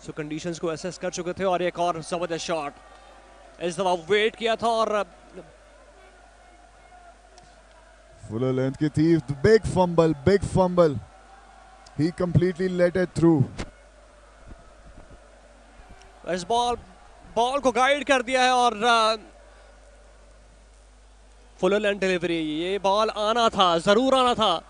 सो conditions को assess कर चुके थे और एक और जबरदस्त शॉट इस दफा वेट किया था और फुल लेंथ की थी. Big fumble. He completely let it through. इस बॉल को गाइड कर दिया है और फुल लेंथ डिलीवरी. ये बॉल आना था, जरूर आना था.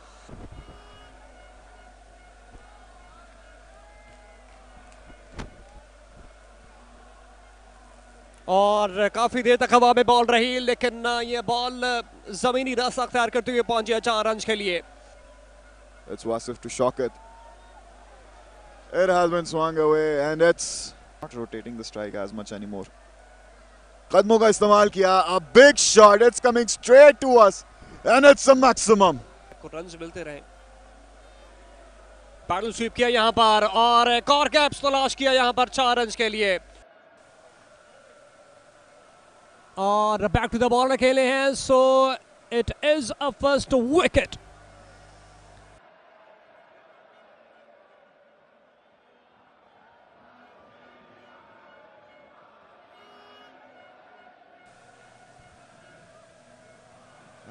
और काफी देर तक हवा में बॉल रही, लेकिन ये बॉल जमीनी रास्ता अख्तियार करते हुए पहुंची 4 रन के लिए. It's Wasif to shock it. It has been swung away and it's not rotating the strike as much anymore. कदमों का इस्तेमाल किया. A big shot. It's coming straight to us and it's a maximum. को runs मिलते रहे. Pedal SVEEP किया यहां पर और एक और गैप्स तलाश किया यहां पर 4 रन के लिए. और बैक टू द बॉल खेले हैं. So it is a first wicket.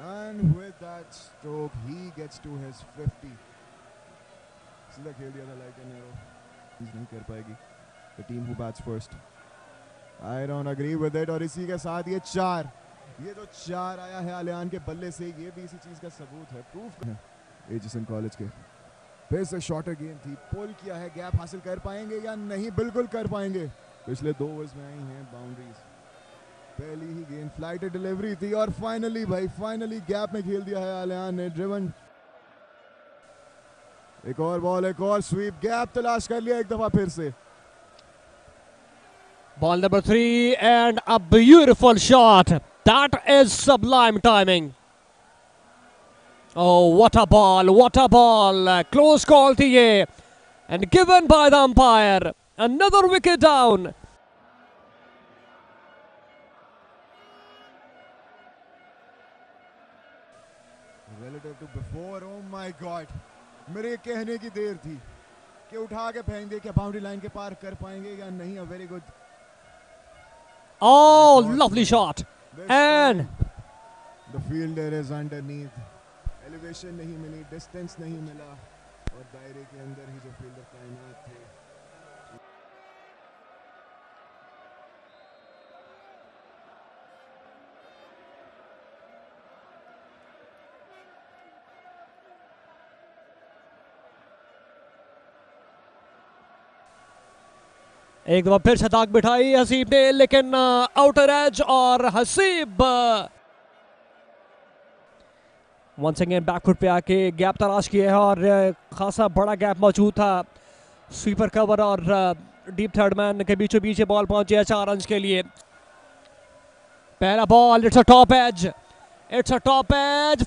And with that stroke, he gets to his 50. सीधा खेल दिया था like an arrow. He's नहीं कर पाएगी. The team who bats first. I don't agree with it. और इसी के साथ ये 4. ये जो 4 आया है आलियान के बल्ले से, ये भी इसी चीज का सबूत है, प्रूफ है. एजिसन कॉलेज के फिर से शॉर्टर गेम थी. पुल किया है. गैप हासिल कर पाएंगे या नहीं? बिल्कुल कर पाएंगे. पिछले 2 ओवर्स में आई हैं बाउंड्रीज. पहली ही गेंद फ्लाइट डिलीवरी थी और फाइनली गैप में खेल दिया है आलियान ने. ड्रिवन. एक और बॉल, एक और स्वीप. गैप तलाश कर लिया एक दफा फिर से. Ball number 3 and a beautiful shot. That is sublime timing. Oh, what a ball, what a ball. Close call थी ये. And given by the umpire. Another wicket down. Relative to before, oh my God. मेरे कहने की देर थी कि उठा के फेंक दे. क्या बाउंड्री लाइन के पार कर पाएंगे या नहीं? A very good. Oh, lovely shot. And the fielder is underneath. Elevation नहीं मिली, distance नहीं मिला और दायरे के अंदर ही जो फील्डर तैनात थे. एक दफा फिर से दाग बिठाई हसीब ने, लेकिन आउटर एज और हसीब वंस अगेन बैकफुट पे आके गैप तलाश किया है और खासा बड़ा गैप मौजूद था. स्वीपर कवर और डीप थर्ड मैन के बीचों बीच बॉल पहुंची है 4 रन के लिए. पहला ball. It's a top edge.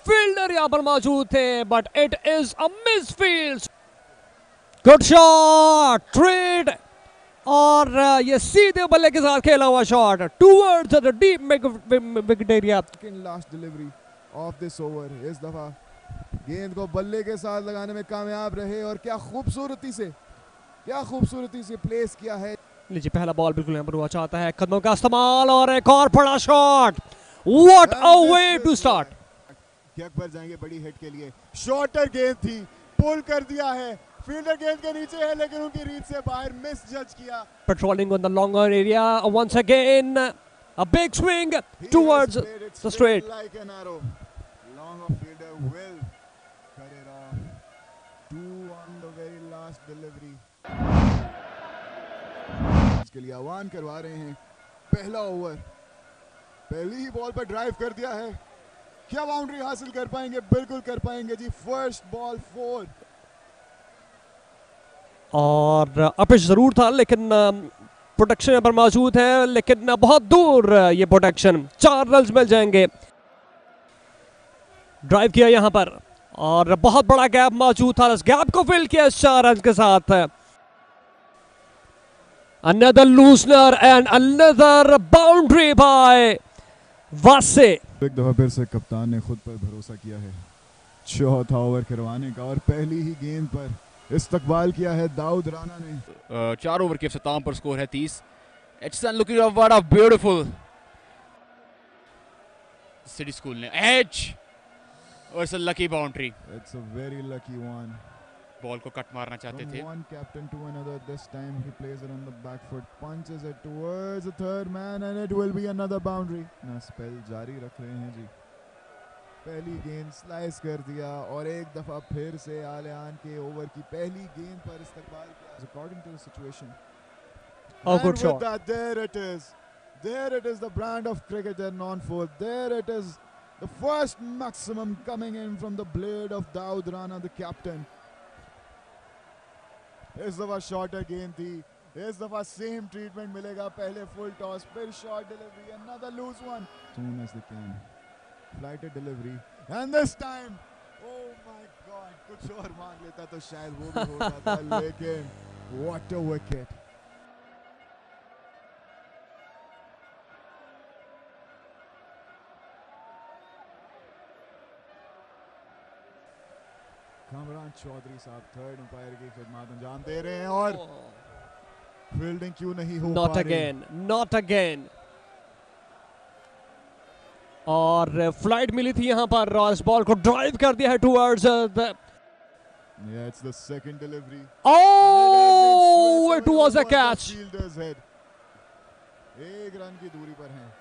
Fielder यहां पर मौजूद थे but it is a misfield. Good shot. ट्रेड और ये सीधे बल्ले के साथ खेला हुआ shot towards the deep wicket area. Last delivery of this over. इस दफा गेंद को बल्ले के साथ लगाने में कामयाब रहे और क्या खूबसूरती से प्लेस किया है. लीजिए पहला बॉल बिल्कुल यहाँ पर हुआ चाहता है. कदमों का इस्तेमाल और एक और बड़ा shot. What a way to start. किक पर जाएंगे बड़ी हिट के लिए. शॉर्टर गेंद थी, पुल कर दिया है. फील्डर गेंद के नीचे है लेकिन उनकी रीच से बाहर मिस जज किया. Patrolling on the longer area once again. A big swing towards the straight. Like an arrow. Long of fielder will cut it off. 2 on the very last delivery. इसके लिए आह्वान करवा रहे हैं. पहला ओवर. पहली ही बॉल पर ड्राइव कर दिया है. क्या बाउंड्री हासिल कर पाएंगे? बिल्कुल कर पाएंगे जी. First ball 4. और अपिश जरूर था लेकिन प्रोटेक्शन यहाँ पर मौजूद है, लेकिन बहुत दूर ये प्रोटेक्शन. 4 रन मिल जाएंगे. ड्राइव किया यहाँ पर और बहुत बड़ा गैप मौजूद था. इस गैप को फिल किया 4 रन के साथ. Another loosener and another boundary by वासे. एक दफा फिर से कप्तान ने खुद पर भरोसा किया है. चौथा ओवर करवाने का और पहली ही गेंद पर इस्तकबाल किया है दाऊद राना ने। 4 ओवर के अख्ताम पर स्कोर है 30। Acheson looking up, what a beautiful. City school ने एज और it's a lucky boundary. It's a very lucky one. Ball को कट मारना चाहते थे। From one captain to another, this time he plays it on the back foot, punches it towards the third man and it will be another boundary. ना spell जारी रख रहे हैं जी। पहली गेंद स्लाइस कर दिया और एक दफा फिर से आलियान के ओवर की पहली गेंद पर इस्तकबाल किया। According to the situation. Oh, good shot. That, there it is. There it is, the brand of cricket they're known for. There it is, the first maximum coming in from the blade of Daud Rana, the captain. इस दफा shorter गेंद थी, इस दफा same treatment मिलेगा। पहले full toss, फिर short delivery, another loose one. Soon as they can, flighted delivery, and this time, oh my God, कुछ और मांग लेता तो शायद वो भी हो जाता, लेकिन what a wicket. Kamran Chaudhary साहब थर्ड अंपायर की खिदमत अंजाम दे रहे हैं और फील्डिंग क्यों नहीं हो नॉट पा रही। Again, not again. और फ्लाइट मिली थी यहाँ पर और इस बॉल को ड्राइव कर दिया है towards the Yeah, it's the second delivery. Oh, it was a catch. Fielder's head. एक रन की दूरी पर हैं।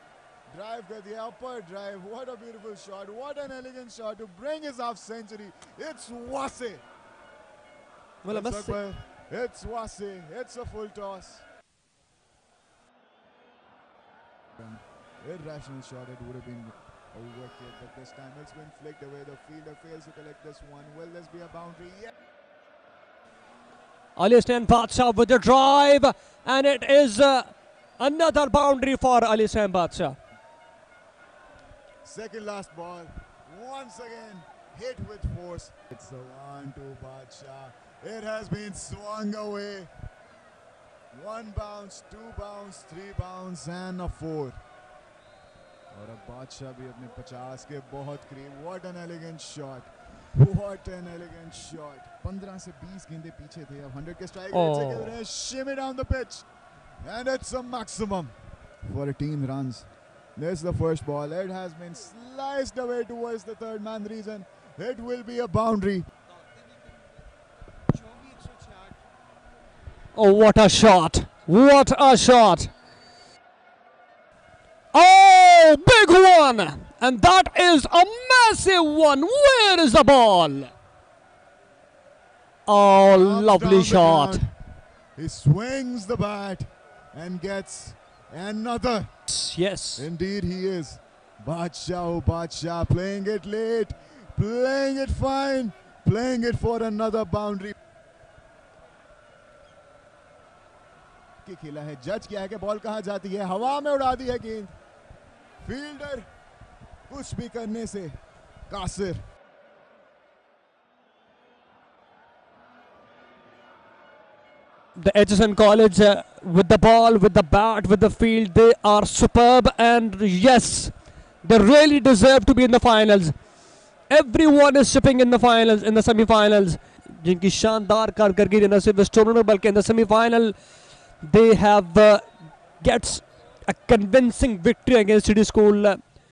Drive कर दिया, upper drive. What a beautiful shot. What an elegant shot to bring his half century. It's Wase. Well, I must say, It's Wase. It's a full toss. Irrational shot. It would have been a wicket, but this time it's been flicked away. The fielder fails to collect this one. Will this be a boundary? Yeah. Ali Hussain Badshah with the drive, and it is another boundary for Ali Hussain Badshah. Second last ball, once again hit with force. It's the 1-2 Badshah. It has been swung away. 1 bounce, 2 bounce, 3 bounce and a 4. और अब बादशाह भी अपने 50 के बहुत करीब। What an elegant shot. What an elegant shot. 15 से 20 गेंदें पीछे थे, अब 100 के स्ट्राइक रेट से खेल रहे हैं। Shimmy down the pitch and it's a maximum for a team runs. There's the first ball. It has been sliced away towards the third man region. It will be a boundary. Oh, what a shot! What a shot! Oh, big one! And that is a massive one. Where is the ball? Oh, lovely shot. He swings the bat and gets another. Yes. Indeed he is. Badshah, oh Badshah, playing it late, playing it fine, playing it for another boundary. की खेला है, जज किया है कि ball कहां जाती है, हवा में उड़ा दी है गेंद। फील्डर कुछ भी करने से कासिर। The Edgerton College with the ball, with the bat, with the field, they are superb, and yes, they really deserve to be in the finals. Everyone is shipping in the finals, in the semi-finals. जिनकी शानदार कारकर्दगी न सिर्फ इस tournament बल्कि in the semi-final they have gets a convincing victory against City School.